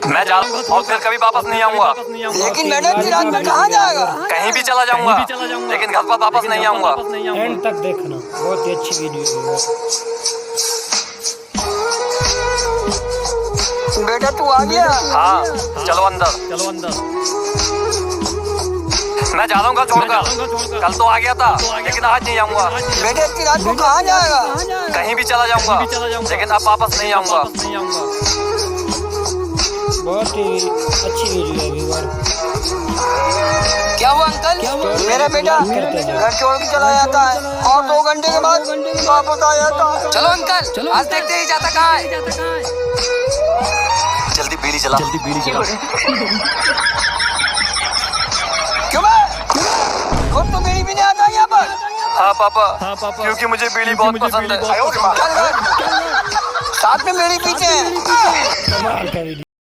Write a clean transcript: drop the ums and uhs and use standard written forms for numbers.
मैं जा रहा हूँ और फिर कभी वापस नहीं आऊंगा। लेकिन मैडम इतनी रात में कहाँ जाएगा? कहीं भी चला जाऊंगा लेकिन घर पर वापस नहीं आऊंगा। एंड तक देखना, बहुत ही अच्छी वीडियो है। बेटा तू आ गया? हाँ चलो अंदर। मैं जा रहा हूँ घर छोड़कर। कल तो आ गया था लेकिन आज नहीं आऊंगा। बेटा इतनी रात को कहाँ जाएगा? कहीं भी चला जाऊंगा लेकिन अब वापस नहीं आऊंगा। बहुत ही अच्छी वीडियो है व्यूअर। क्या हुआ अंकल? मेरा बेटा घर छोड़ के चला जाता है और 2 घंटे के बाद वापस आ जाता है। चलो अंकल, आज देखते ही जाता कहाँ है। जल्दी बीड़ी जला। क्यों बे? खुद तो बीड़ी पीने आता है यहाँ पर? हाँ पापा, क्योंकि मुझे बीड़ी बहुत पसंद है। चल साथ में बीड़ी पीते हैं। कमाल का वीडियो।